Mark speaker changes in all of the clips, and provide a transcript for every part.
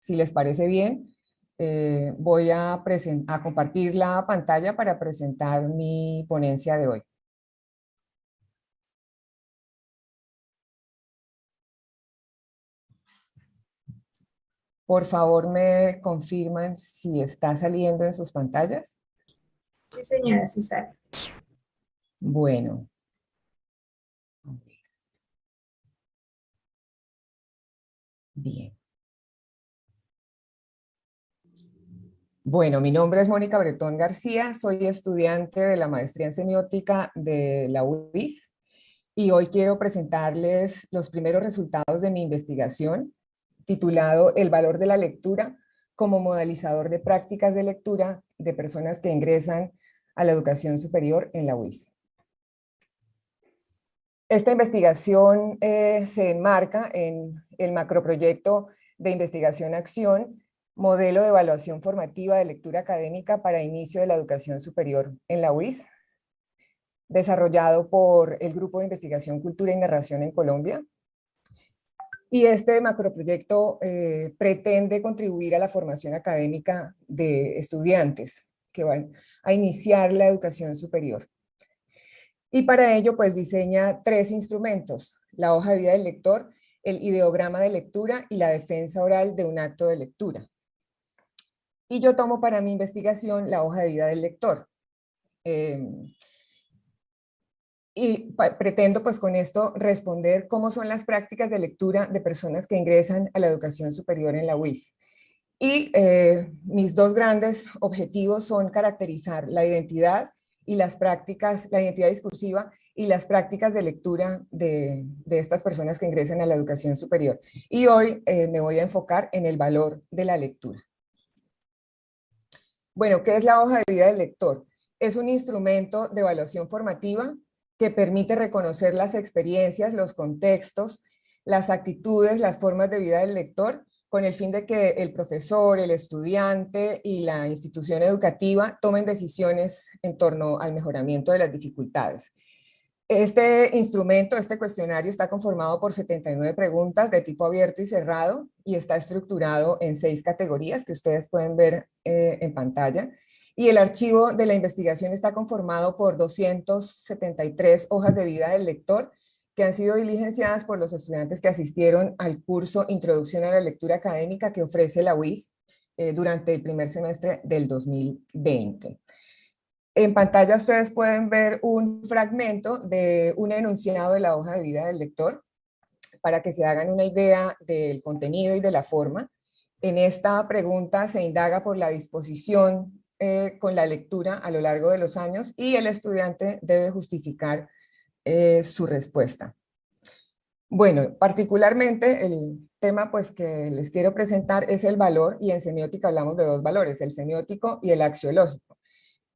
Speaker 1: Si les parece bien, voy a compartir la pantalla para presentar mi ponencia de hoy. Por favor, me confirman si está saliendo en sus pantallas.
Speaker 2: Sí, señora, sí sale.
Speaker 1: Bueno. Bien. Bueno, mi nombre es Mónica Bretón García, soy estudiante de la maestría en semiótica de la UIS y hoy quiero presentarles los primeros resultados de mi investigación titulado El valor de la lectura como modalizador de prácticas de lectura de personas que ingresan a la educación superior en la UIS. Esta investigación se enmarca en el macroproyecto de investigación-acción, modelo de evaluación formativa de lectura académica para inicio de la educación superior en la UIS, desarrollado por el Grupo de Investigación, Cultura y Narración en Colombia. Y este macroproyecto pretende contribuir a la formación académica de estudiantes que van a iniciar la educación superior. Y para ello, pues diseña 3 instrumentos: la hoja de vida del lector, el ideograma de lectura y la defensa oral de un acto de lectura. Y yo tomo para mi investigación la hoja de vida del lector. Pretendo pues con esto responder cómo son las prácticas de lectura de personas que ingresan a la educación superior en la UIS. Y mis 2 grandes objetivos son caracterizar la identidad y las prácticas, la identidad discursiva y las prácticas de lectura de estas personas que ingresan a la educación superior. Y hoy me voy a enfocar en el valor de la lectura. Bueno, ¿qué es la hoja de vida del lector? Es un instrumento de evaluación formativa que permite reconocer las experiencias, los contextos, las actitudes, las formas de vida del lector, con el fin de que el profesor, el estudiante y la institución educativa tomen decisiones en torno al mejoramiento de las dificultades. Este instrumento, este cuestionario, está conformado por 79 preguntas de tipo abierto y cerrado y está estructurado en 6 categorías que ustedes pueden ver en pantalla. Y el archivo de la investigación está conformado por 273 hojas de vida del lector que han sido diligenciadas por los estudiantes que asistieron al curso Introducción a la Lectura Académica que ofrece la UIS durante el primer semestre del 2020. En pantalla ustedes pueden ver un fragmento de un enunciado de la hoja de vida del lector para que se hagan una idea del contenido y de la forma. En esta pregunta se indaga por la disposición con la lectura a lo largo de los años y el estudiante debe justificar su respuesta. Bueno, particularmente el tema pues que les quiero presentar es el valor, y en semiótica hablamos de 2 valores, el semiótico y el axiológico.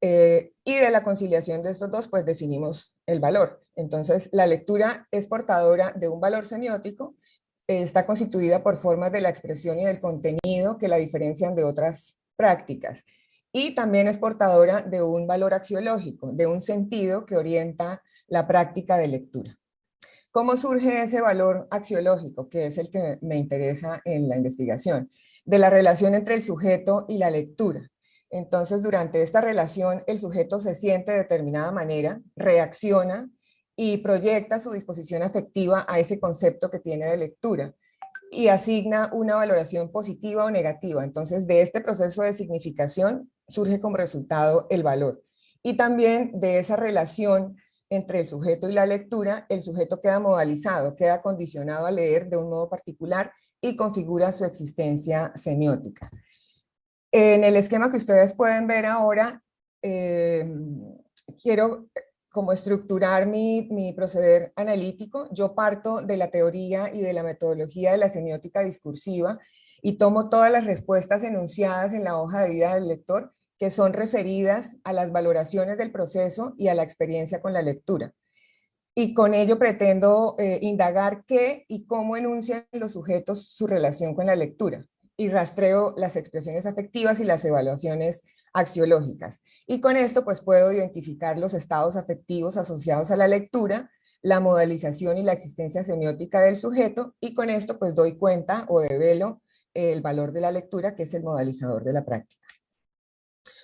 Speaker 1: Y de la conciliación de estos 2, pues definimos el valor. Entonces, la lectura es portadora de un valor semiótico, está constituida por formas de la expresión y del contenido que la diferencian de otras prácticas. Y también es portadora de un valor axiológico, de un sentido que orienta la práctica de lectura. ¿Cómo surge ese valor axiológico, que es el que me interesa en la investigación? De la relación entre el sujeto y la lectura. Entonces, durante esta relación, el sujeto se siente de determinada manera, reacciona y proyecta su disposición afectiva a ese concepto que tiene de lectura y asigna una valoración positiva o negativa. Entonces, de este proceso de significación surge como resultado el valor. Y también de esa relación entre el sujeto y la lectura, el sujeto queda modalizado, queda condicionado a leer de un modo particular y configura su existencia semiótica. En el esquema que ustedes pueden ver ahora, quiero como estructurar mi proceder analítico. Yo parto de la teoría y de la metodología de la semiótica discursiva y tomo todas las respuestas enunciadas en la hoja de vida del lector que son referidas a las valoraciones del proceso y a la experiencia con la lectura. Y con ello pretendo indagar qué y cómo enuncian los sujetos su relación con la lectura, y rastreo las expresiones afectivas y las evaluaciones axiológicas. Y con esto pues puedo identificar los estados afectivos asociados a la lectura, la modalización y la existencia semiótica del sujeto, y con esto pues doy cuenta o develo el valor de la lectura, que es el modalizador de la práctica.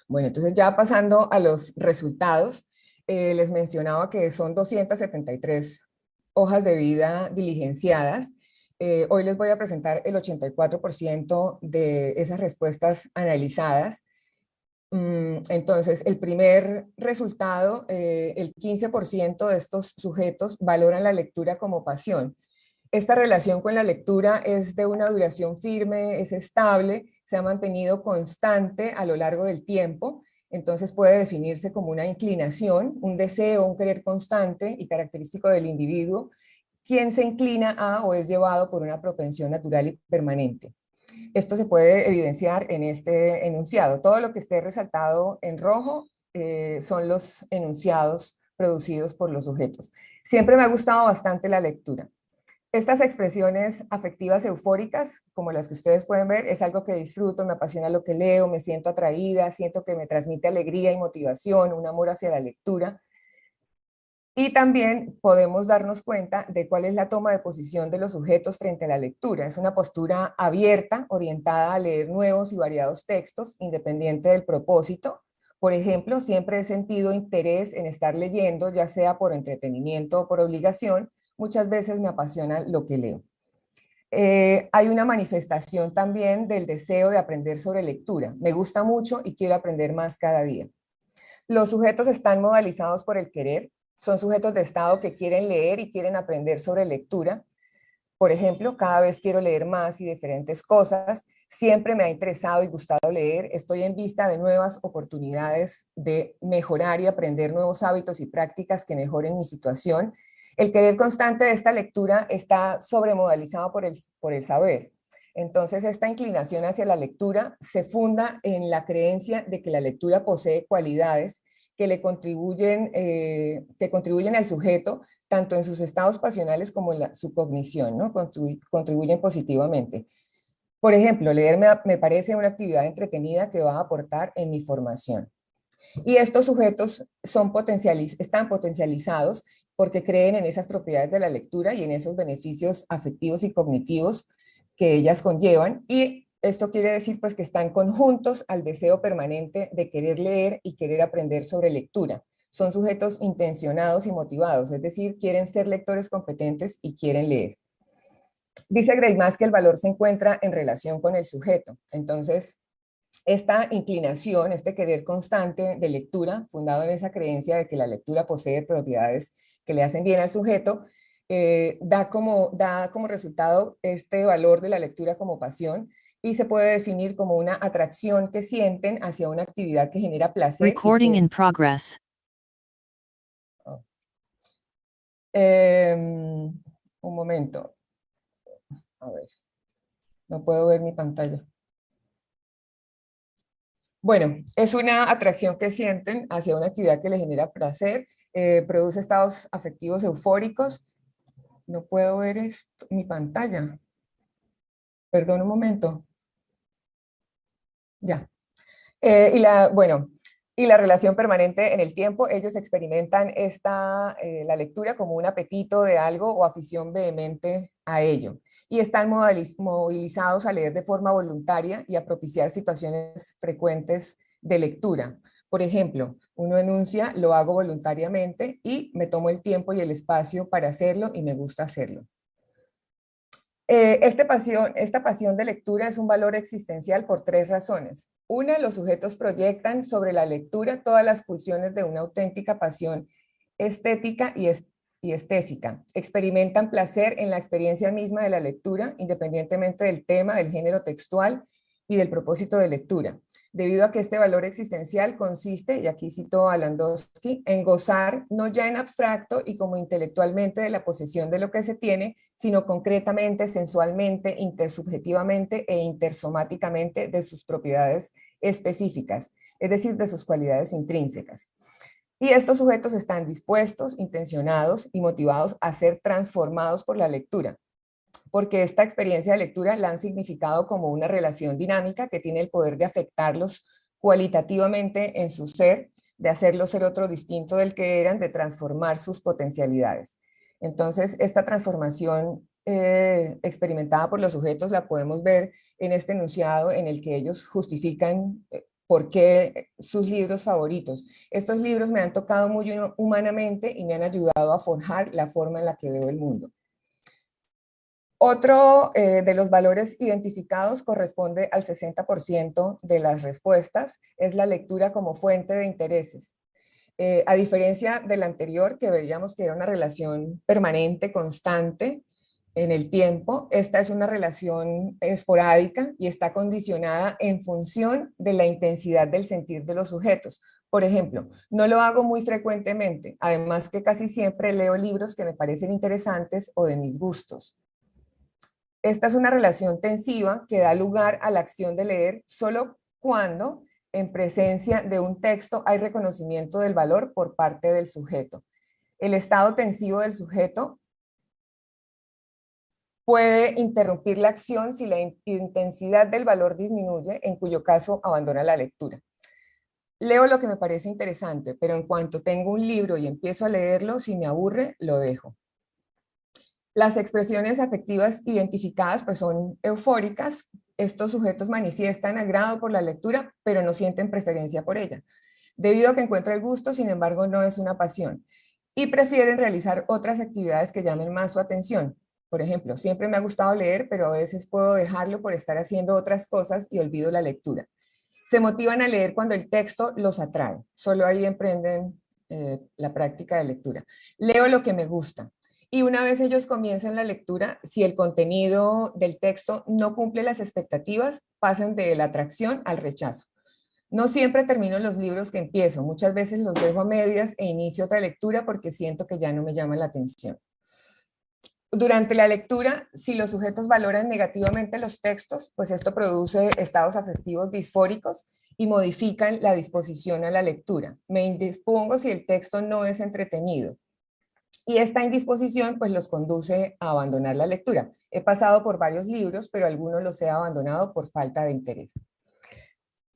Speaker 1: Bueno, entonces ya pasando a los resultados, les mencionaba que son 273 hojas de vida diligenciadas. Hoy les voy a presentar el 84% de esas respuestas analizadas. Entonces, el primer resultado, el 15% de estos sujetos valoran la lectura como pasión. Esta relación con la lectura es de una duración firme, es estable, se ha mantenido constante a lo largo del tiempo, entonces puede definirse como una inclinación, un deseo, un querer constante y característico del individuo, quien se inclina a o es llevado por una propensión natural y permanente. Esto se puede evidenciar en este enunciado. Todo lo que esté resaltado en rojo son los enunciados producidos por los sujetos. Siempre me ha gustado bastante la lectura. Estas expresiones afectivas eufóricas, como las que ustedes pueden ver, es algo que disfruto, me apasiona lo que leo, me siento atraída, siento que me transmite alegría y motivación, un amor hacia la lectura. Y también podemos darnos cuenta de cuál es la toma de posición de los sujetos frente a la lectura. Es una postura abierta, orientada a leer nuevos y variados textos, independiente del propósito. Por ejemplo, siempre he sentido interés en estar leyendo, ya sea por entretenimiento o por obligación. Muchas veces me apasiona lo que leo. Hay una manifestación también del deseo de aprender sobre lectura. Me gusta mucho y quiero aprender más cada día. Los sujetos están modalizados por el querer. Son sujetos de estado que quieren leer y quieren aprender sobre lectura. Por ejemplo, cada vez quiero leer más y diferentes cosas. Siempre me ha interesado y gustado leer. Estoy en vista de nuevas oportunidades de mejorar y aprender nuevos hábitos y prácticas que mejoren mi situación. El querer constante de esta lectura está sobremodalizado por el saber. Entonces, esta inclinación hacia la lectura se funda en la creencia de que la lectura posee cualidades que le contribuyen, que contribuyen al sujeto, tanto en sus estados pasionales como en su cognición, ¿no? Contribuyen positivamente. Por ejemplo, leer me parece una actividad entretenida que va a aportar en mi formación. Y estos sujetos están potencializados porque creen en esas propiedades de la lectura y en esos beneficios afectivos y cognitivos que ellas conllevan, y esto quiere decir pues que están conjuntos al deseo permanente de querer leer y querer aprender sobre lectura. Son sujetos intencionados y motivados, es decir, quieren ser lectores competentes y quieren leer. Dice Greimas que el valor se encuentra en relación con el sujeto. Entonces, esta inclinación, este querer constante de lectura, fundado en esa creencia de que la lectura posee propiedades que le hacen bien al sujeto, da como resultado este valor de la lectura como pasión, y se puede definir como una atracción que sienten hacia una actividad que genera placer.
Speaker 3: Recording in progress.
Speaker 1: Un momento. A ver. No puedo ver mi pantalla. Bueno, es una atracción que sienten hacia una actividad que les genera placer, produce estados afectivos eufóricos. No puedo ver mi pantalla. Perdón un momento. Ya. Y la relación permanente en el tiempo, ellos experimentan la lectura como un apetito de algo o afición vehemente a ello. Y están movilizados a leer de forma voluntaria y a propiciar situaciones frecuentes de lectura. Por ejemplo, uno enuncia, lo hago voluntariamente y me tomo el tiempo y el espacio para hacerlo y me gusta hacerlo. Esta pasión de lectura es un valor existencial por tres razones. Una, los sujetos proyectan sobre la lectura todas las pulsiones de una auténtica pasión estética y estésica. Experimentan placer en la experiencia misma de la lectura, independientemente del tema, del género textual y del propósito de lectura. Debido a que este valor existencial consiste, y aquí cito a Landowski, en gozar no ya en abstracto y como intelectualmente de la posesión de lo que se tiene, sino concretamente, sensualmente, intersubjetivamente e intersomáticamente de sus propiedades específicas, es decir, de sus cualidades intrínsecas. Y estos sujetos están dispuestos, intencionados y motivados a ser transformados por la lectura, porque esta experiencia de lectura la han significado como una relación dinámica que tiene el poder de afectarlos cualitativamente en su ser, de hacerlos ser otro distinto del que eran, de transformar sus potencialidades. Entonces, esta transformación experimentada por los sujetos la podemos ver en este enunciado en el que ellos justifican por qué sus libros favoritos. Estos libros me han tocado muy humanamente y me han ayudado a forjar la forma en la que veo el mundo. Otro de los valores identificados corresponde al 60% de las respuestas, es la lectura como fuente de intereses. A diferencia del anterior, que veíamos que era una relación permanente, constante en el tiempo, esta es una relación esporádica y está condicionada en función de la intensidad del sentir de los sujetos. Por ejemplo, no lo hago muy frecuentemente, además que casi siempre leo libros que me parecen interesantes o de mis gustos. Esta es una relación tensiva que da lugar a la acción de leer solo cuando en presencia de un texto hay reconocimiento del valor por parte del sujeto. El estado tensivo del sujeto puede interrumpir la acción si la intensidad del valor disminuye, en cuyo caso abandona la lectura. Leo lo que me parece interesante, pero en cuanto tengo un libro y empiezo a leerlo, si me aburre, lo dejo. Las expresiones afectivas identificadas pues son eufóricas. Estos sujetos manifiestan agrado por la lectura, pero no sienten preferencia por ella. Debido a que encuentra el gusto, sin embargo, no es una pasión. Y prefieren realizar otras actividades que llamen más su atención. Por ejemplo, siempre me ha gustado leer, pero a veces puedo dejarlo por estar haciendo otras cosas y olvido la lectura. Se motivan a leer cuando el texto los atrae. Solo ahí emprenden la práctica de lectura. Leo lo que me gusta. Y una vez ellos comienzan la lectura, si el contenido del texto no cumple las expectativas, pasan de la atracción al rechazo. No siempre termino los libros que empiezo, muchas veces los dejo a medias e inicio otra lectura porque siento que ya no me llama la atención. Durante la lectura, si los sujetos valoran negativamente los textos, pues esto produce estados afectivos disfóricos y modifican la disposición a la lectura. Me indispongo si el texto no es entretenido. Y esta indisposición pues los conduce a abandonar la lectura. He pasado por varios libros, pero algunos los he abandonado por falta de interés.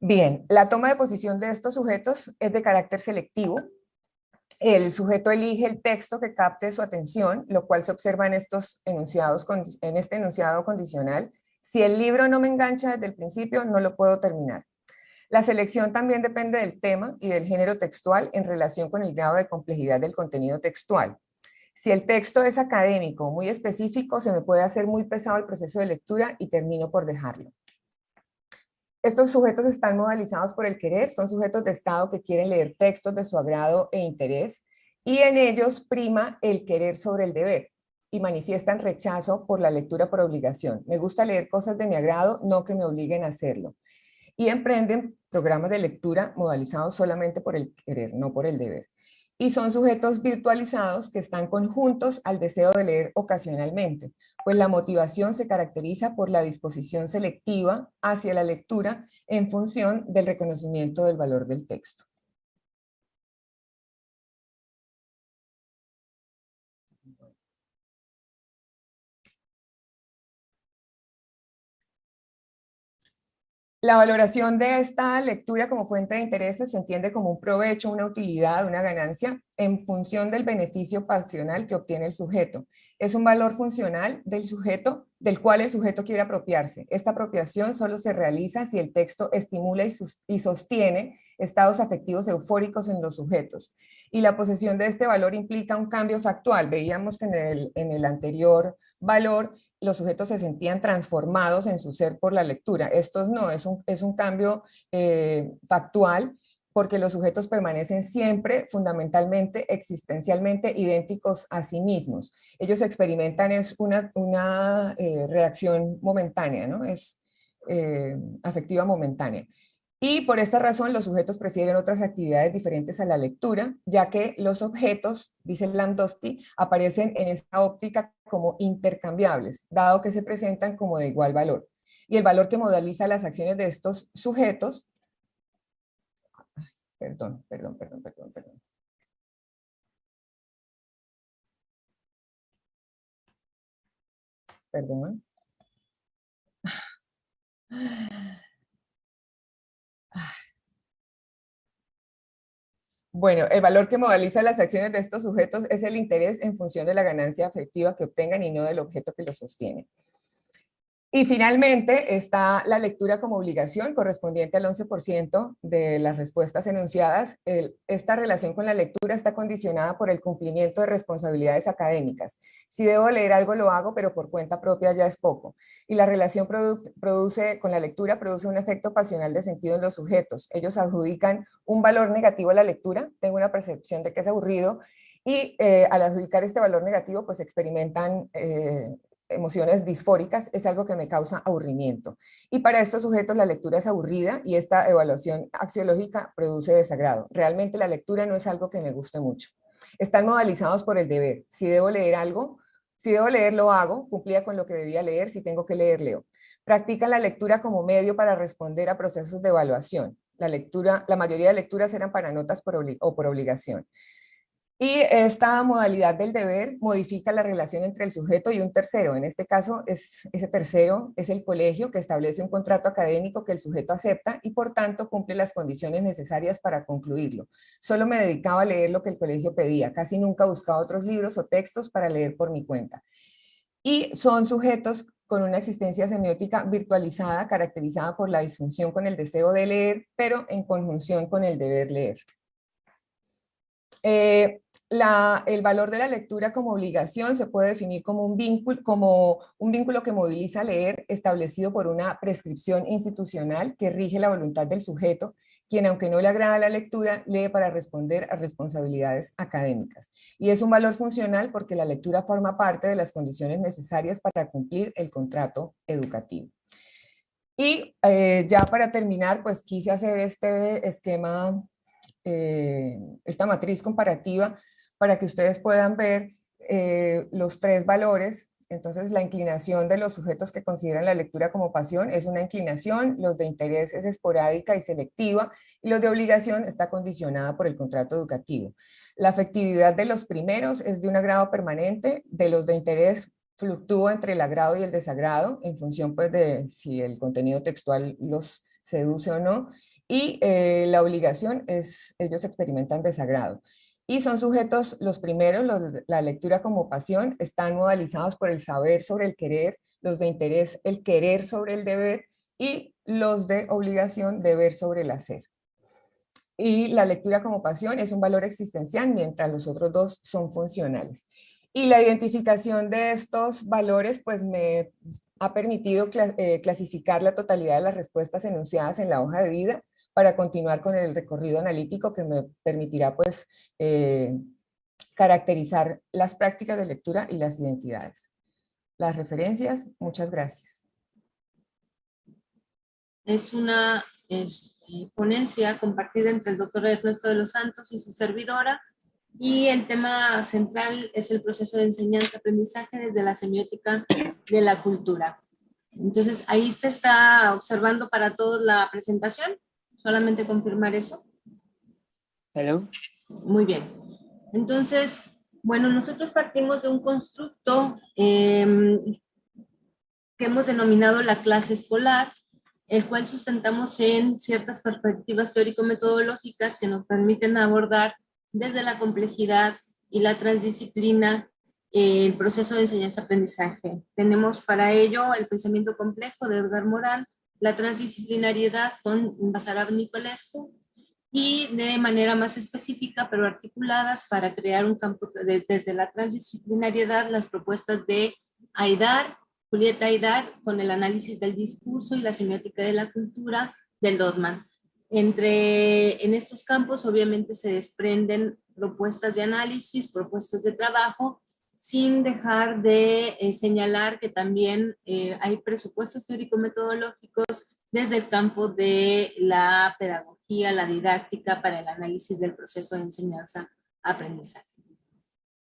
Speaker 1: Bien, la toma de posición de estos sujetos es de carácter selectivo. El sujeto elige el texto que capte su atención, lo cual se observa en estos enunciados, en este enunciado condicional. Si el libro no me engancha desde el principio, no lo puedo terminar. La selección también depende del tema y del género textual en relación con el grado de complejidad del contenido textual. Si el texto es académico, muy específico, se me puede hacer muy pesado el proceso de lectura y termino por dejarlo. Estos sujetos están modalizados por el querer, son sujetos de estado que quieren leer textos de su agrado e interés, y en ellos prima el querer sobre el deber, y manifiestan rechazo por la lectura por obligación. Me gusta leer cosas de mi agrado, no que me obliguen a hacerlo. Y emprenden programas de lectura modalizados solamente por el querer, no por el deber. Y son sujetos virtualizados que están conjuntos al deseo de leer ocasionalmente, pues la motivación se caracteriza por la disposición selectiva hacia la lectura en función del reconocimiento del valor del texto. La valoración de esta lectura como fuente de intereses se entiende como un provecho, una utilidad, una ganancia en función del beneficio pasional que obtiene el sujeto. Es un valor funcional del sujeto, del cual el sujeto quiere apropiarse. Esta apropiación solo se realiza si el texto estimula y sostiene estados afectivos eufóricos en los sujetos. Y la posesión de este valor implica un cambio factual. Veíamos que en el anterior valor los sujetos se sentían transformados en su ser por la lectura. Estos no, es un cambio factual porque los sujetos permanecen siempre fundamentalmente, existencialmente idénticos a sí mismos. Ellos experimentan es una reacción momentánea, ¿no? Es afectiva momentánea. Y por esta razón los sujetos prefieren otras actividades diferentes a la lectura, ya que los objetos, dice Landowski, aparecen en esta óptica como intercambiables, dado que se presentan como de igual valor. Y el valor que modaliza las acciones de estos sujetos, perdón. Bueno, el valor que modeliza las acciones de estos sujetos es el interés en función de la ganancia afectiva que obtengan y no del objeto que los sostiene. Y finalmente está la lectura como obligación, correspondiente al 11% de las respuestas enunciadas. Esta relación con la lectura está condicionada por el cumplimiento de responsabilidades académicas. Si debo leer algo, lo hago, pero por cuenta propia ya es poco. Y la relación con la lectura produce un efecto pasional de sentido en los sujetos. Ellos adjudican un valor negativo a la lectura, tengo una percepción de que es aburrido, y al adjudicar este valor negativo, pues experimentan emociones disfóricas, es algo que me causa aburrimiento. Y para estos sujetos la lectura es aburrida y esta evaluación axiológica produce desagrado. Realmente la lectura no es algo que me guste mucho. Están modalizados por el deber. Si debo leer algo, si debo leer, lo hago, cumplía con lo que debía leer, si tengo que leer, leo. Practican la lectura como medio para responder a procesos de evaluación. La mayoría de lecturas eran para notas o por obligación. Y esta modalidad del deber modifica la relación entre el sujeto y un tercero. En este caso, ese tercero es el colegio, que establece un contrato académico que el sujeto acepta y por tanto cumple las condiciones necesarias para concluirlo. Solo me dedicaba a leer lo que el colegio pedía, casi nunca buscaba otros libros o textos para leer por mi cuenta. Y son sujetos con una existencia semiótica virtualizada, caracterizada por la disfunción con el deseo de leer, pero en conjunción con el deber leer. El valor de la lectura como obligación se puede definir como un vínculo que moviliza a leer, establecido por una prescripción institucional que rige la voluntad del sujeto, quien aunque no le agrada la lectura, lee para responder a responsabilidades académicas. Y es un valor funcional porque la lectura forma parte de las condiciones necesarias para cumplir el contrato educativo. Y ya para terminar, pues quise hacer este esquema, esta matriz comparativa para que ustedes puedan ver los tres valores. Entonces, la inclinación de los sujetos que consideran la lectura como pasión es una inclinación, los de interés es esporádica y selectiva, y los de obligación está condicionada por el contrato educativo. La afectividad de los primeros es de un agrado permanente, de los de interés fluctúa entre el agrado y el desagrado, en función pues, de si el contenido textual los seduce o no, y la obligación es, ellos experimentan desagrado. Y son sujetos, los primeros, la lectura como pasión, están modalizados por el saber sobre el querer, los de interés, el querer sobre el deber, y los de obligación, deber sobre el hacer. Y la lectura como pasión es un valor existencial, mientras los otros dos son funcionales. Y la identificación de estos valores pues me ha permitido clasificar la totalidad de las respuestas enunciadas en la hoja de vida para continuar con el recorrido analítico que me permitirá pues caracterizar las prácticas de lectura y las identidades. Las referencias, muchas gracias.
Speaker 3: Es una ponencia compartida entre el doctor Ernesto de los Santos y su servidora, y el tema central es el proceso de enseñanza-aprendizaje desde la semiótica de la cultura. Entonces, ahí se está observando para todos la presentación. Solamente confirmar eso.
Speaker 4: Hello.
Speaker 3: Muy bien. Entonces, bueno, nosotros partimos de un constructo que hemos denominado la clase escolar, el cual sustentamos en ciertas perspectivas teórico-metodológicas que nos permiten abordar desde la complejidad y la transdisciplina el proceso de enseñanza-aprendizaje. Tenemos para ello el pensamiento complejo de Edgar Morin, la transdisciplinariedad con Basarab Nicolescu, y de manera más específica, pero articuladas para crear un campo desde la transdisciplinariedad, las propuestas de Haidar, Julieta Haidar, con el análisis del discurso y la semiótica de la cultura del Dodman. En estos campos obviamente se desprenden propuestas de análisis, propuestas de trabajo, sin dejar de señalar que también hay presupuestos teórico-metodológicos desde el campo de la pedagogía, la didáctica, para el análisis del proceso de enseñanza-aprendizaje.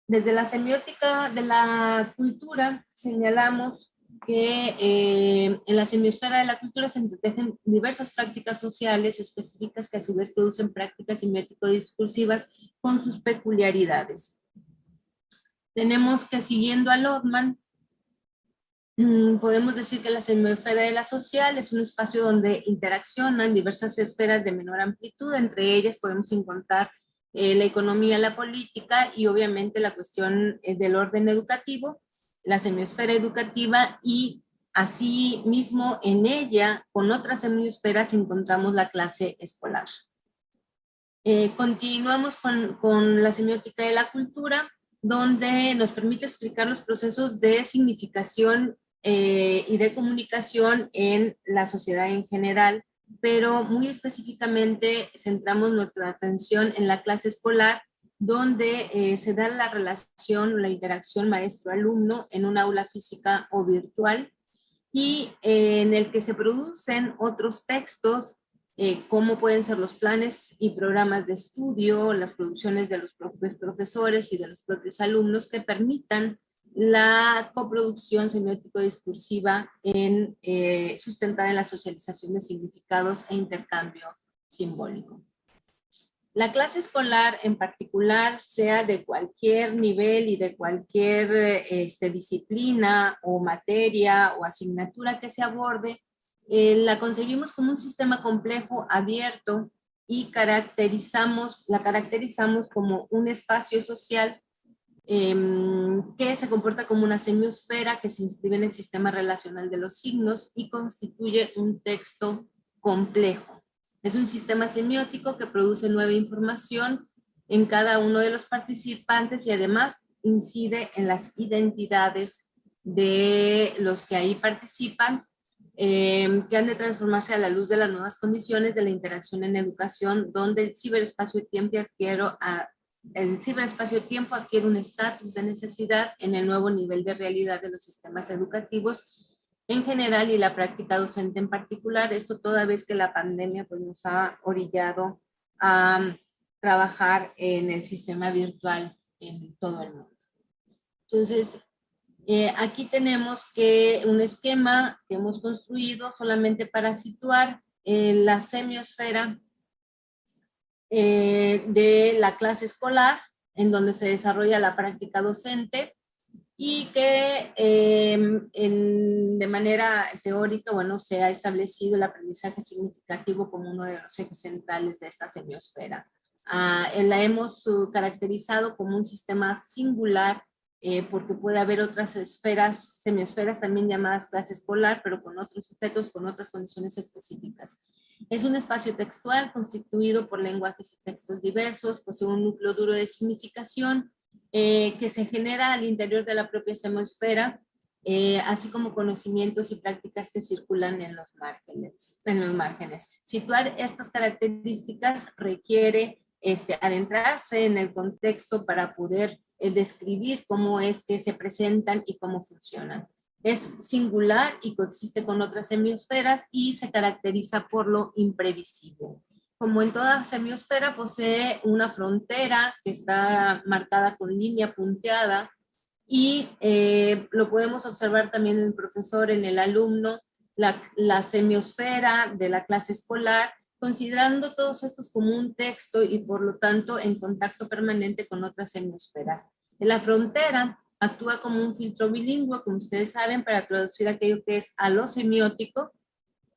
Speaker 3: Desde la semiótica de la cultura señalamos que en la semiosfera de la cultura se entretejen diversas prácticas sociales específicas que a su vez producen prácticas semiótico-discursivas con sus peculiaridades. Tenemos que, siguiendo a Lodman, podemos decir que la semiosfera de la social es un espacio donde interaccionan diversas esferas de menor amplitud. Entre ellas podemos encontrar la economía, la política y obviamente la cuestión del orden educativo, la semiosfera educativa y así mismo en ella, con otras semiosferas, encontramos la clase escolar. Continuamos con la semiótica de la cultura, donde nos permite explicar los procesos de significación y de comunicación en la sociedad en general, pero muy específicamente centramos nuestra atención en la clase escolar, donde se da la relación, la interacción maestro-alumno en un aula física o virtual, y en el que se producen otros textos, como pueden ser los planes y programas de estudio, las producciones de los propios profesores y de los propios alumnos que permitan la coproducción semiótico-discursiva sustentada en la socialización de significados e intercambio simbólico. La clase escolar en particular, sea de cualquier nivel y de cualquier disciplina o materia o asignatura que se aborde, la concebimos como un sistema complejo, abierto, y la caracterizamos como un espacio social que se comporta como una semiosfera que se inscribe en el sistema relacional de los signos y constituye un texto complejo. Es un sistema semiótico que produce nueva información en cada uno de los participantes y además incide en las identidades de los que ahí participan, que han de transformarse a la luz de las nuevas condiciones de la interacción en educación, donde el ciberespacio-tiempo adquiere un estatus de necesidad en el nuevo nivel de realidad de los sistemas educativos en general y la práctica docente en particular. Esto toda vez que la pandemia pues, nos ha orillado a trabajar en el sistema virtual en todo el mundo. Entonces, aquí tenemos un esquema que hemos construido solamente para situar la semiosfera de la clase escolar, en donde se desarrolla la práctica docente y que de manera teórica, bueno, se ha establecido el aprendizaje significativo como uno de los ejes centrales de esta semiosfera. La hemos caracterizado como un sistema singular porque puede haber otras esferas, semiosferas también llamadas clase escolar, pero con otros sujetos, con otras condiciones específicas. Es un espacio textual constituido por lenguajes y textos diversos, posee un núcleo duro de significación, que se genera al interior de la propia semiosfera, así como conocimientos y prácticas que circulan en los márgenes. Situar estas características requiere adentrarse en el contexto para poder describir cómo es que se presentan y cómo funcionan. Es singular y coexiste con otras semiosferas y se caracteriza por lo imprevisible. Como en toda semiosfera, posee una frontera que está marcada con línea punteada y lo podemos observar también en el profesor, en el alumno, la semiosfera de la clase escolar, considerando todos estos como un texto y por lo tanto en contacto permanente con otras semiosferas. En la frontera actúa como un filtro bilingüe, como ustedes saben, para traducir aquello que es a lo semiótico,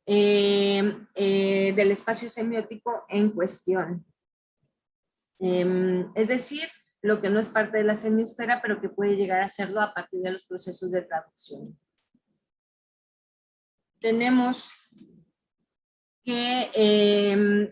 Speaker 3: del espacio semiótico en cuestión. Es decir, lo que no es parte de la semiosfera, pero que puede llegar a serlo a partir de los procesos de traducción. Tenemos que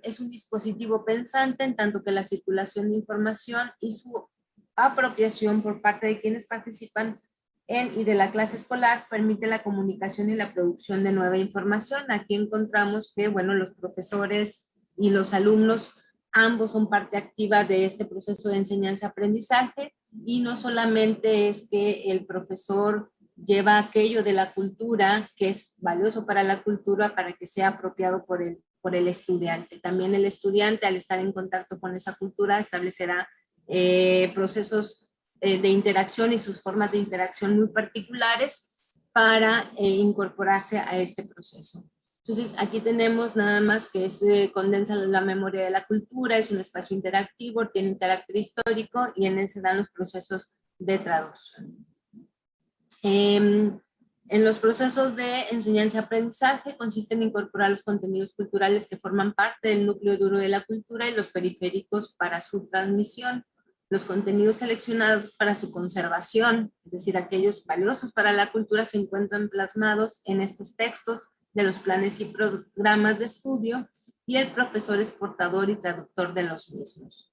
Speaker 3: es un dispositivo pensante en tanto que la circulación de información y su apropiación por parte de quienes participan y de la clase escolar permite la comunicación y la producción de nueva información. Aquí encontramos que, bueno, los profesores y los alumnos ambos son parte activa de este proceso de enseñanza-aprendizaje y no solamente es que el profesor lleva aquello de la cultura que es valioso para la cultura para que sea apropiado por el estudiante. También el estudiante, al estar en contacto con esa cultura, establecerá procesos de interacción y sus formas de interacción muy particulares para incorporarse a este proceso. Entonces, aquí tenemos nada más que condensa la memoria de la cultura, es un espacio interactivo, tiene un carácter histórico y en él se dan los procesos de traducción. En los procesos de enseñanza-aprendizaje consiste en incorporar los contenidos culturales que forman parte del núcleo duro de la cultura y los periféricos para su transmisión. Los contenidos seleccionados para su conservación, es decir, aquellos valiosos para la cultura, se encuentran plasmados en estos textos de los planes y programas de estudio, y el profesor es portador y traductor de los mismos.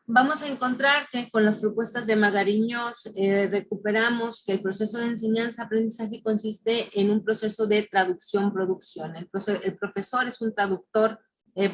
Speaker 3: Vamos a encontrar que con las propuestas de Magariños recuperamos que el proceso de enseñanza-aprendizaje consiste en un proceso de traducción-producción. El profesor es un traductor,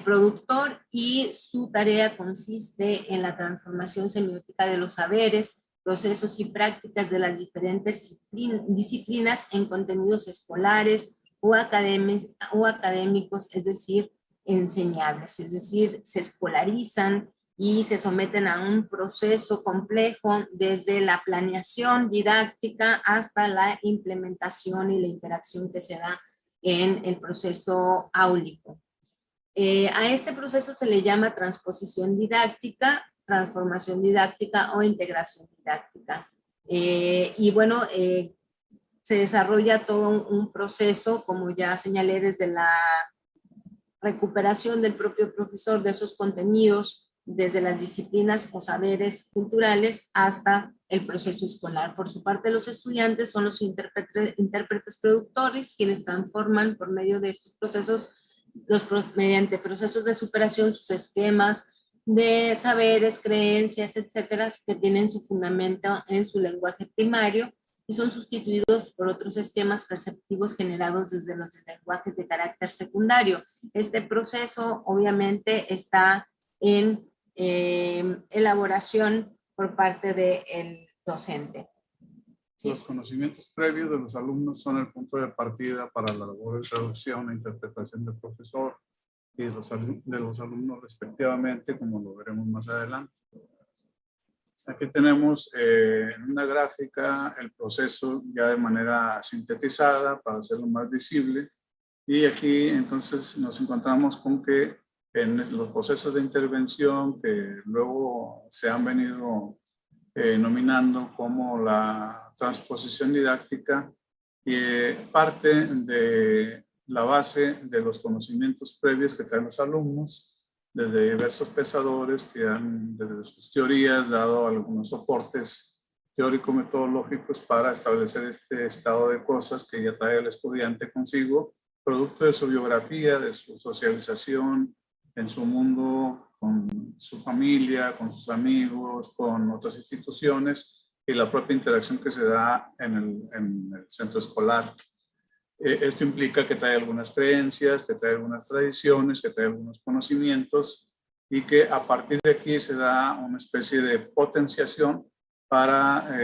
Speaker 3: productor, y su tarea consiste en la transformación semiótica de los saberes, procesos y prácticas de las diferentes disciplinas en contenidos escolares o académicos, es decir, enseñables, es decir, se escolarizan y se someten a un proceso complejo desde la planeación didáctica hasta la implementación y la interacción que se da en el proceso áulico. A este proceso se le llama transposición didáctica, transformación didáctica o integración didáctica. Y bueno, se desarrolla todo un proceso, como ya señalé, desde la recuperación del propio profesor de esos contenidos, desde las disciplinas o saberes culturales hasta el proceso escolar. Por su parte, los estudiantes son los intérpretes productores, quienes transforman por medio de estos procesos, mediante procesos de superación, sus esquemas de saberes, creencias, etcétera, que tienen su fundamento en su lenguaje primario, y son sustituidos por otros esquemas perceptivos generados desde los lenguajes de carácter secundario. Este proceso obviamente está en elaboración por parte del docente. ¿Sí?
Speaker 5: Los conocimientos previos de los alumnos son el punto de partida para la labor de traducción e interpretación del profesor y de los alumnos respectivamente, como lo veremos más adelante. Aquí tenemos en una gráfica el proceso ya de manera sintetizada para hacerlo más visible, y aquí entonces nos encontramos con que en los procesos de intervención que luego se han venido nominando como la transposición didáctica, parte de la base de los conocimientos previos que traen los alumnos, desde diversos pensadores que han desde sus teorías dado algunos soportes teórico-metodológicos para establecer este estado de cosas que ya trae el estudiante consigo, producto de su biografía, de su socialización en su mundo, con su familia, con sus amigos, con otras instituciones, y la propia interacción que se da en el centro escolar. Esto implica que trae algunas creencias, que trae algunas tradiciones, que trae algunos conocimientos, y que a partir de aquí se da una especie de potenciación para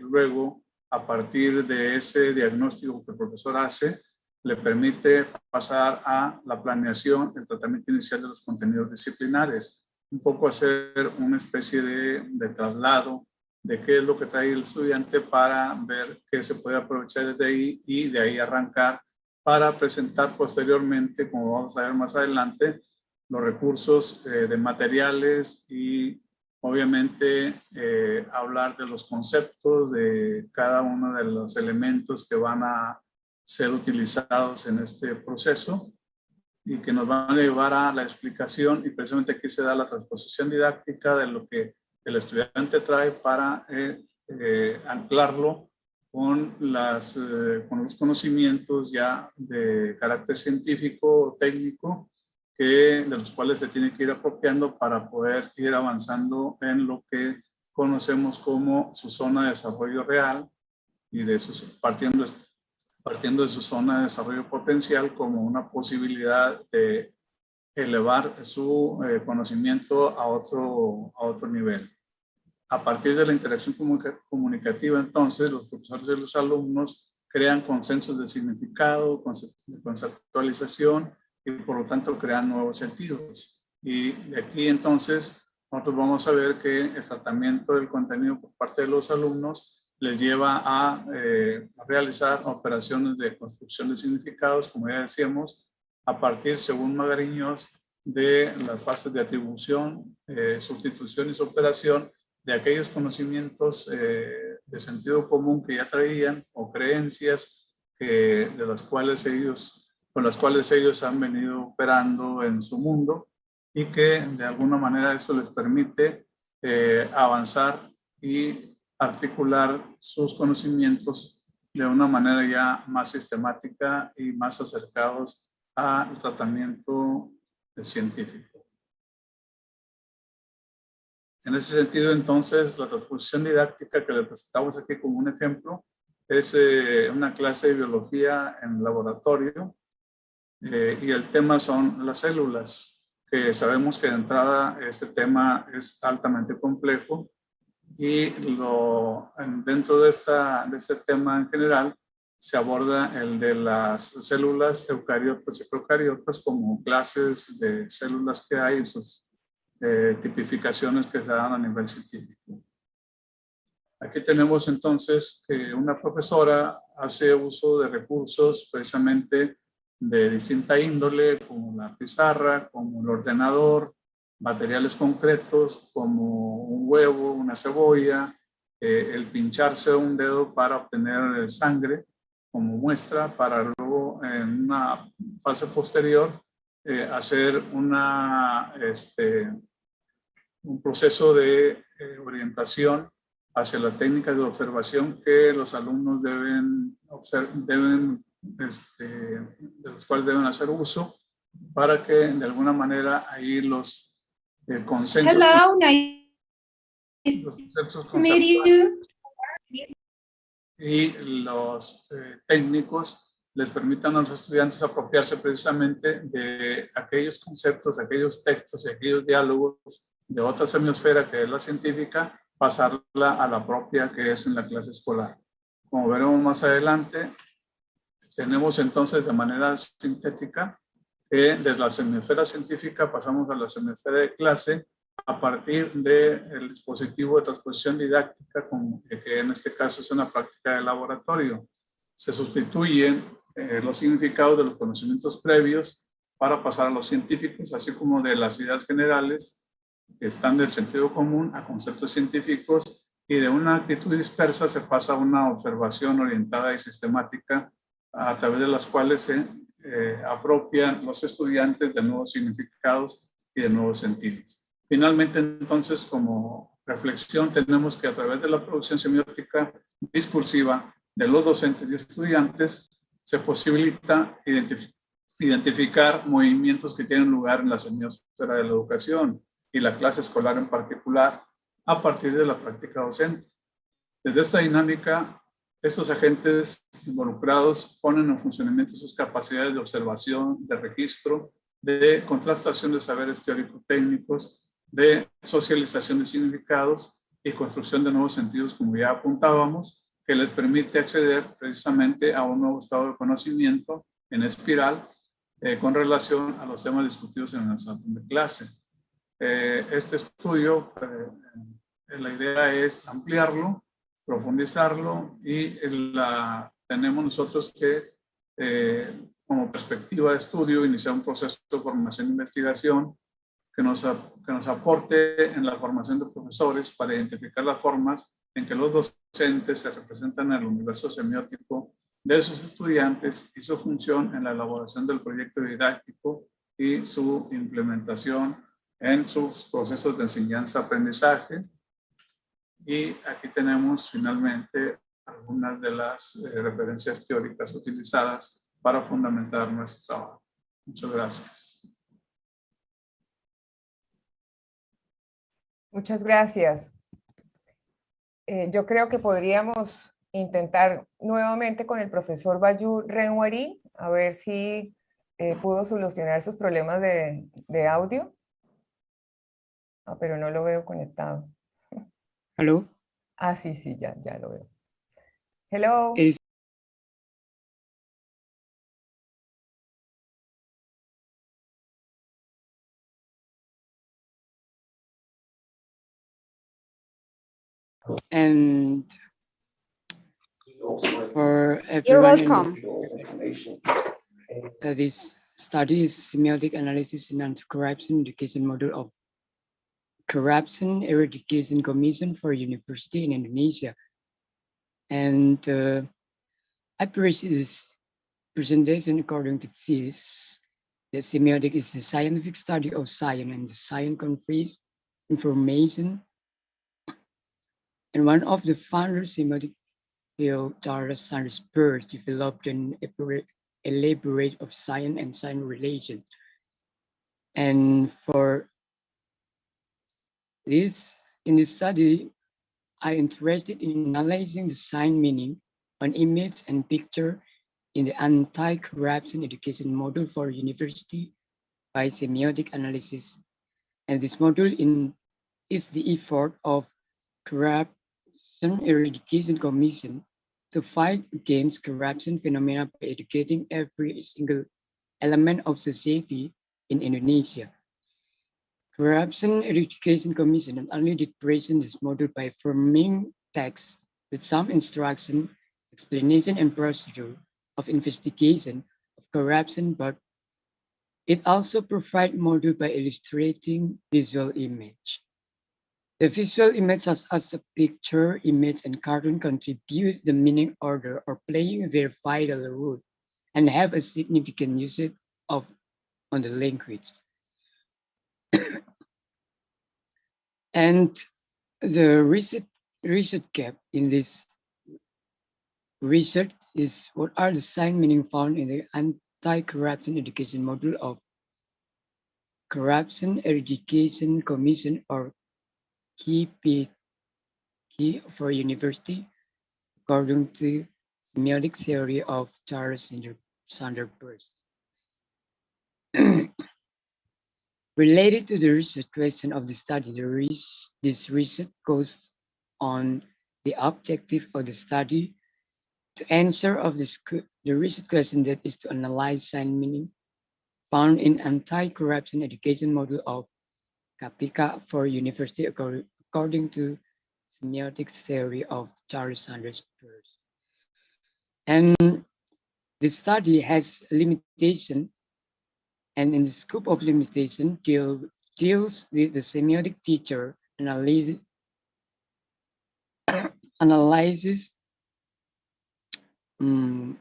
Speaker 5: luego, a partir de ese diagnóstico que el profesor hace, le permite pasar a la planeación, el tratamiento inicial de los contenidos disciplinares. Un poco hacer una especie de traslado de qué es lo que trae el estudiante para ver qué se puede aprovechar desde ahí, y de ahí arrancar para presentar posteriormente, como vamos a ver más adelante, los recursos de materiales y obviamente hablar de los conceptos de cada uno de los elementos que van a ser utilizados en este proceso y que nos van a llevar a la explicación, y precisamente aquí se da la transposición didáctica de lo que el estudiante trae para anclarlo con los conocimientos ya de carácter científico o técnico, de los cuales se tiene que ir apropiando para poder ir avanzando en lo que conocemos como su zona de desarrollo real, y partiendo de su zona de desarrollo potencial como una posibilidad de elevar su conocimiento a otro nivel. A partir de la interacción comunicativa, entonces, los profesores y los alumnos crean consensos de significado, de conceptualización, y por lo tanto crean nuevos sentidos. Y de aquí, entonces, nosotros vamos a ver que el tratamiento del contenido por parte de los alumnos les lleva a realizar operaciones de construcción de significados, como ya decíamos, a partir, según Magariños, de las fases de atribución, sustitución y superación de aquellos conocimientos de sentido común que ya traían o creencias con las cuales ellos han venido operando en su mundo y que de alguna manera eso les permite avanzar y articular sus conocimientos de una manera ya más sistemática y más acercados al tratamiento científico. En ese sentido, entonces, la transposición didáctica que le presentamos aquí como un ejemplo es una clase de biología en laboratorio y el tema son las células, que sabemos que de entrada este tema es altamente complejo y dentro de este tema en general se aborda el de las células eucariotas y procariotas como clases de células que hay, sus tipificaciones que se dan a nivel científico. Aquí tenemos entonces que una profesora hace uso de recursos precisamente de distinta índole, como la pizarra, como el ordenador, materiales concretos como un huevo, una cebolla, el pincharse un dedo para obtener sangre como muestra, para luego en una fase posterior hacer un proceso de orientación hacia las técnicas de observación que los alumnos de los cuales deben hacer uso para que de alguna manera ahí los consensos,
Speaker 2: Hello, nice
Speaker 5: los conceptos
Speaker 2: to meet you.
Speaker 5: y los técnicos les permitan a los estudiantes apropiarse precisamente de aquellos conceptos, aquellos textos y aquellos diálogos de otra hemisfera que es la científica, pasarla a la propia que es en la clase escolar. Como veremos más adelante, tenemos entonces de manera sintética que desde la hemisfera científica pasamos a la hemisfera de clase a partir del dispositivo de transposición didáctica, que en este caso es una práctica de laboratorio. Se sustituyen los significados de los conocimientos previos para pasar a los científicos, así como de las ideas generales que están del sentido común a conceptos científicos, y de una actitud dispersa se pasa a una observación orientada y sistemática a través de las cuales se apropian los estudiantes de nuevos significados y de nuevos sentidos. Finalmente, entonces, como reflexión, tenemos que a través de la producción semiótica discursiva de los docentes y estudiantes se posibilita identificar movimientos que tienen lugar en la semiósfera de la educación y la clase escolar en particular a partir de la práctica docente. Desde esta dinámica, estos agentes involucrados ponen en funcionamiento sus capacidades de observación, de registro, de contrastación de saberes teórico-técnicos, de socialización de significados y construcción de nuevos sentidos, como ya apuntábamos, que les permite acceder precisamente a un nuevo estado de conocimiento en espiral con relación a los temas discutidos en el salón de clase. Este estudio, la idea es ampliarlo, profundizarlo y tenemos nosotros que, como perspectiva de estudio, iniciar un proceso de formación e investigación que nos aporte en la formación de profesores para identificar las formas en que los docentes se representan en el universo semiótico de sus estudiantes y su función en la elaboración del proyecto didáctico y su implementación en sus procesos de enseñanza-aprendizaje. Y aquí tenemos finalmente algunas de las referencias teóricas utilizadas para fundamentar nuestro trabajo. Muchas gracias.
Speaker 1: Muchas gracias. Yo creo que podríamos intentar nuevamente con el profesor Bayou Renouari, a ver si pudo solucionar sus problemas de audio. Ah, pero no lo veo conectado.
Speaker 4: Hello.
Speaker 1: Ah, sí, ya lo veo. Hello.
Speaker 4: And for everyone,
Speaker 2: You're welcome.
Speaker 4: This study is semiotic analysis in anti-corruption education module of Corruption Eradication Commission for University in Indonesia. And I present this presentation according to this. The semiotic is the scientific study of science, and the science conveys information. And one of the founders, semiotic field, Charles Sanders Peirce, developed an elaborate of science and science relations. And for this, in this study, I interested in analyzing the sign meaning on image and picture in the anti-corruption education model for university by semiotic analysis. And this model is the effort of Corruption Eradication Commission to fight against corruption phenomena by educating every single element of society in Indonesia. Corruption Eradication Commission not only did present this model by forming text with some instruction, explanation, and procedure of investigation of corruption, but it also provided model by illustrating visual image. The visual image such as a picture, image, and cartoon contribute the meaning order or playing their vital role and have a significant usage on the language. And the research gap in this research is what are the sign meaning found in the anti-corruption education model of Corruption Eradication Commission or KPK for university, according to semiotic theory of Charles Sanders Peirce. Related to the research question of the study, this research goes on the objective of the study to answer of the research question, that is to analyze sign meaning found in anti-corruption education model of KPK for university according to semiotic theory of Charles Sanders Peirce. And this study has limitation, and in the scope of limitation deals with the semiotic feature analysis in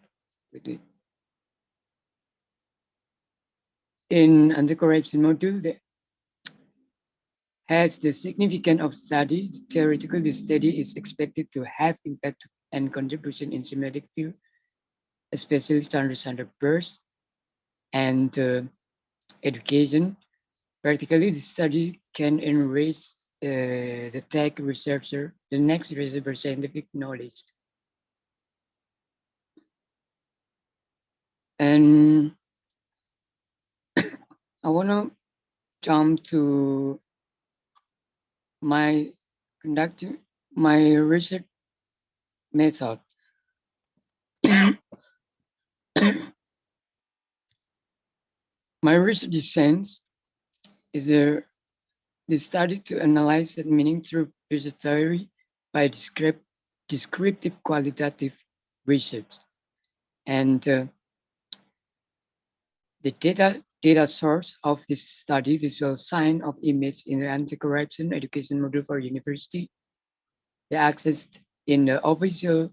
Speaker 4: anti-corruption module that has the significance of study. Theoretically, the study is expected to have impact and contribution in semiotic field, especially Charles Sanders Peirce and education. Practically, the study can enrich the tech researcher, the next researcher scientific knowledge. And I want to jump to my research method. My research sense is the study to analyze that meaning through research theory by descriptive qualitative research. And the data source of this study, visual sign of image in the anti-corruption education module for university. They accessed in the official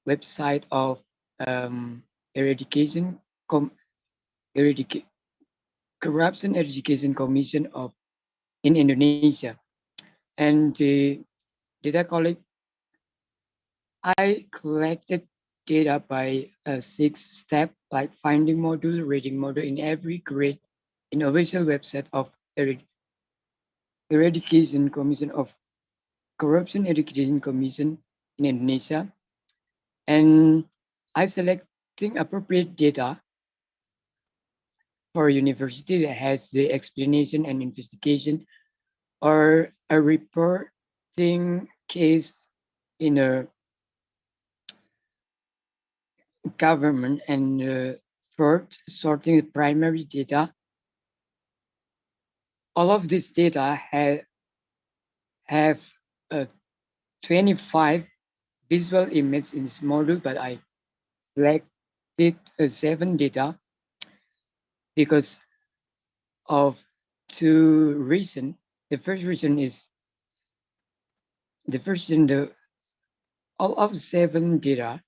Speaker 4: website of Corruption Eradication Commission of in Indonesia. And the data I collected data by a 6-step, like finding module, reading module in every grade in official website of Eradication Commission of Corruption Eradication Commission in Indonesia. And I selecting appropriate data for a university that has the explanation and investigation or a reporting case in a government, and first sorting the primary data. All of this data have 25 visual images in this module, but I selected 7 data because of 2 reasons. The first reason is all of 7 data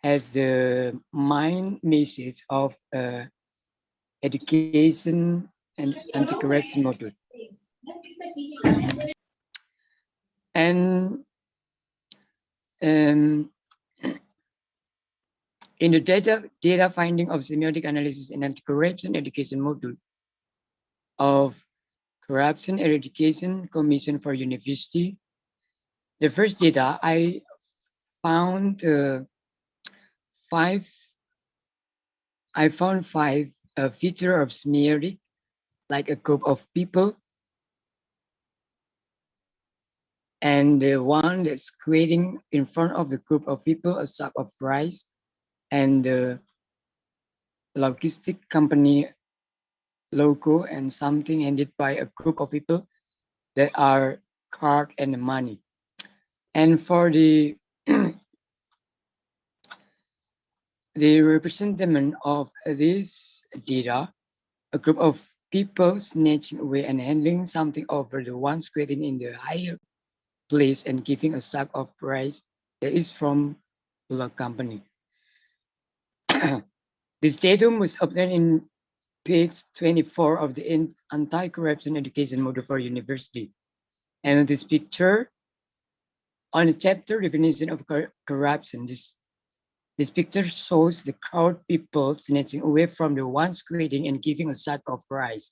Speaker 4: has the main message of education and anti-corruption module. And in the data finding of semiotic analysis and anti-corruption education module of Corruption Eradication Commission for University, the first data I found five feature of semiotic, like a group of people, and the one that's creating in front of the group of people a sack of rice, and the logistic company logo, and something handed by a group of people that are card and money. And for the the representation of this data, a group of people snatching away and handing something over the ones creating in the higher place and giving a sack of rice that is from the company. This datum was obtained in page 24 of the Anti-Corruption Education Module for University. And this picture on the chapter definition of corruption, this picture shows the crowd people snatching away from the ones creating and giving a sack of rice.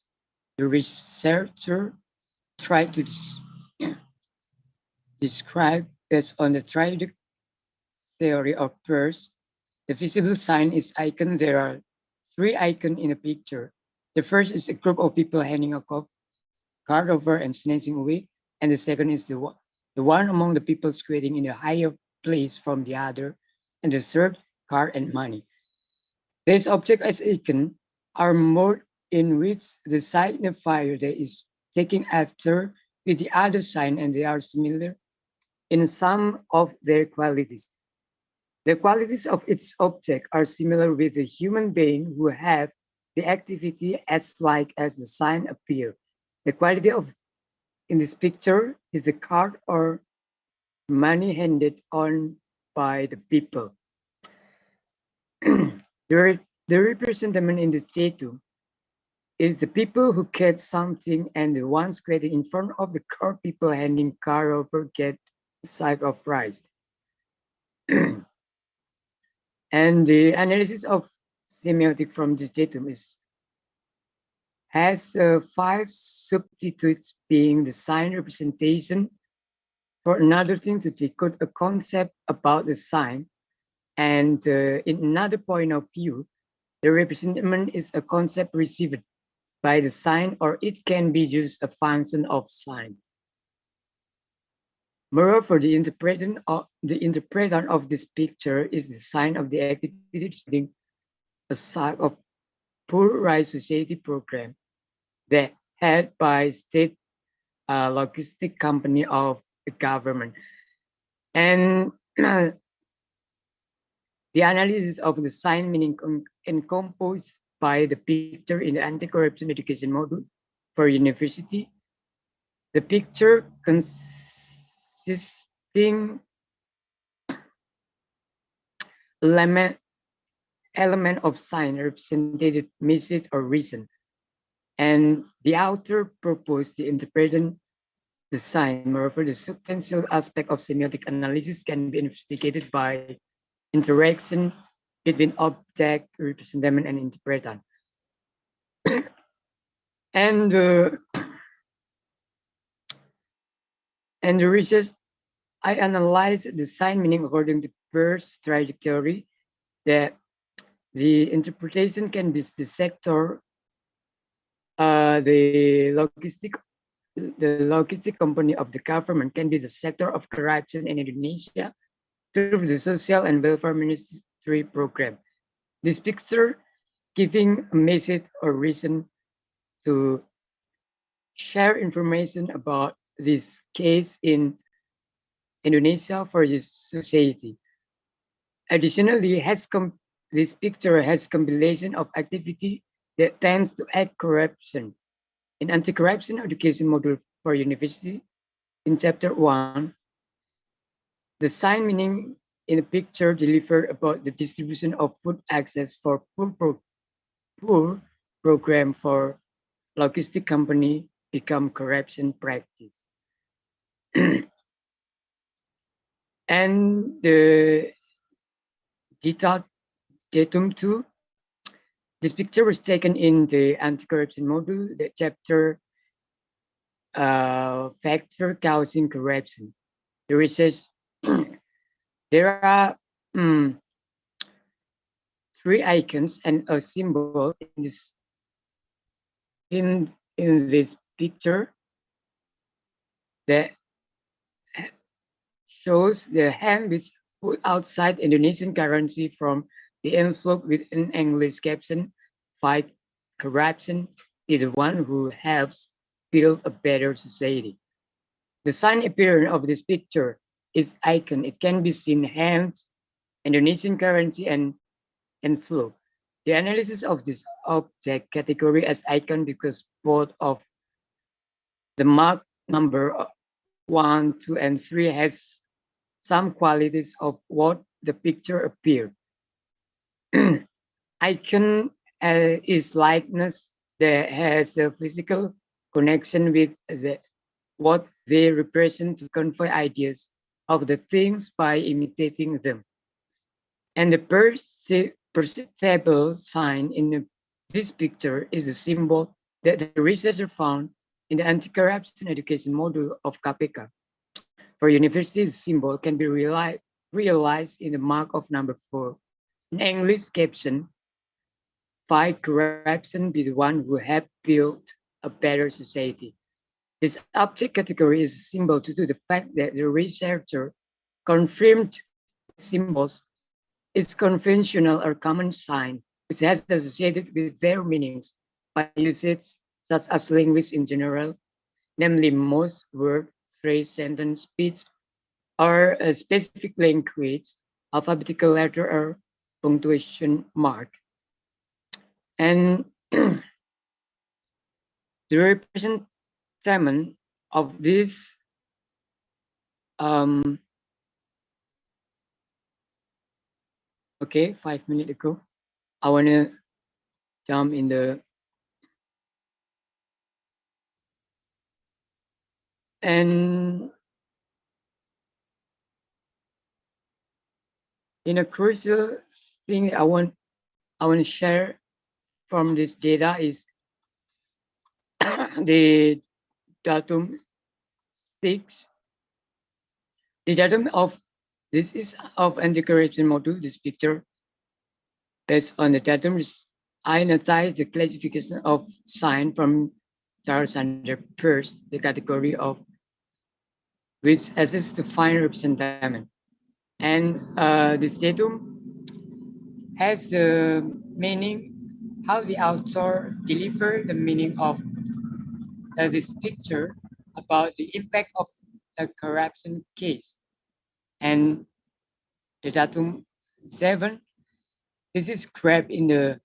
Speaker 4: The researcher tried to describe based on the triadic theory of Peirce. The visible sign is icon. There are 3 icons in the picture. The first is a group of people handing a card over and snatching away, and the second is the one among the people creating in a higher place from the other, and the third, card and money. These objects as icon are mode in which the signifier that is taken after with the other sign, and they are similar in some of their qualities. The qualities of its object are similar with the human being who have the activity as like as the sign appear. The quality of in this picture is the card or money handed on by the people. The representation in this datum is the people who get something, and the ones created in front of the card people handing card over get a sack of rice. And the analysis of semiotic from this datum has 5 substitutes, being the sign representation. For another thing, to decode a concept about the sign, and in another point of view, the representation is a concept received by the sign, or it can be used a function of sign. Moreover, the interpreter of this picture is the sign of the activity, a sack of Poor Rice Society program that had by state logistic company of the government. And the analysis of the sign meaning encompassed by the picture in the anti-corruption education module for university. The picture consisting element of sign represented message or reason, and the author proposed the interpreting the sign. Moreover, the substantial aspect of semiotic analysis can be investigated by interaction between object, representation, and interpretation. And the research, I analyzed the sign meaning according to Peirce's trajectory, that the interpretation can be the sector, the logistic company of the government can be the sector of corruption in Indonesia through the Social and Welfare Ministry program. This picture giving a message or reason to share information about this case in Indonesia for the society. Additionally, this picture has compilation of activity that tends to add corruption. In anti-corruption education module for university, in chapter 1, The sign meaning in the picture deliver about the distribution of food access for poor program for logistic company become corruption practice. And the datum 2, this picture was taken in the anti-corruption module, the chapter factor causing corruption. The research, there are 3 icons and a symbol in this picture that shows the hand which put outside Indonesian currency from the envelope with an English caption, "Fight corruption is the one who helps build a better society." The sign appearance of this picture is icon. It can be seen hands, Indonesian currency, and envelope. The analysis of this object category as icon because both of the mark number 1, 2, and 3 has some qualities of what the picture appear. Icon is likeness that has a physical connection with what they represent to convey ideas of the things by imitating them. And the perceptible sign in this picture is the symbol that the researcher found in the anti-corruption education module of KPK. For university, the symbol can be realized in the mark of number 4. In English caption, "Fight corruption, be the one who have built a better society." This object category is a symbol due to the fact that the researcher confirmed symbols is conventional or common sign, which has associated with their meanings by usage such as linguists in general, namely most word, phrase, sentence, speech, or a specific language, alphabetical letter, or punctuation mark. And the representation of this okay, 5 minutes ago, I want to jump in the and in a crucial thing I want to share from this data is the datum 6. The datum of this is of anti-corruption module. This picture based on the datum I notice the classification of sign from Charles Sanders Peirce, the category of which assists to find representation. And this datum has the meaning, how the author deliver the meaning of this picture about the impact of a corruption case. And the datum 7, this is grabbed in the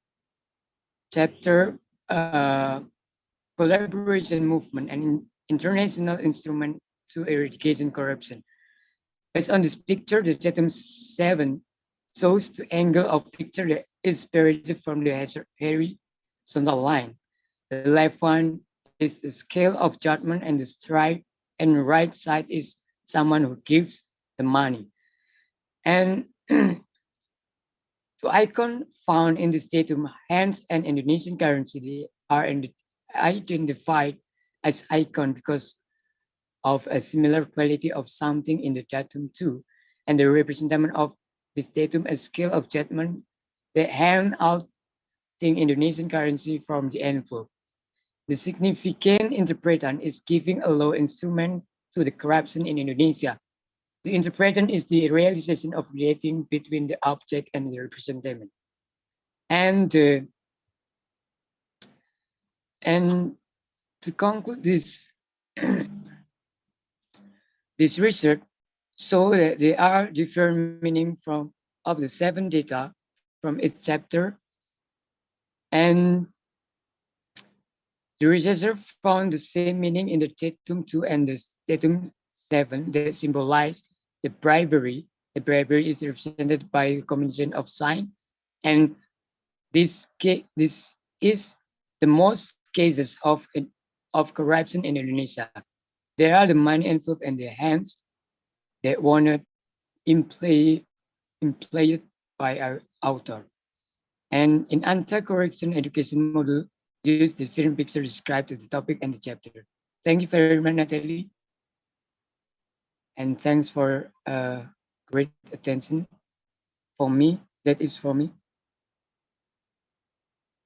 Speaker 4: chapter collaboration movement and international instrument to eradication corruption. Based on this picture, the datum 7 shows the angle of picture that is separated from the horizontal line. The left one is the scale of judgment, and the strike and right side is someone who gives the money. And the icon found in this datum, hands and Indonesian currency, they are identified as icon because of a similar quality of something in the datum 2, and the representation of this datum as scale of judgment, the hand out thing Indonesian currency from the envelope. The significant interpretation is giving a law instrument to the corruption in Indonesia. The interpretation is the realization of relating between the object and the representation. And to conclude this, this research show that there are different meaning of the 7 data from each chapter, and the researcher found the same meaning in the datum 2 and the datum 7 that symbolize the bribery. The bribery is represented by a combination of sign, and this is the most cases of corruption in Indonesia. There are the money envelope in their hands that wanted implayed by our author. And in anti-corruption education model, use the film picture described to the topic and the chapter. Thank you very much, Natalie. And thanks for great attention for me. That is for me.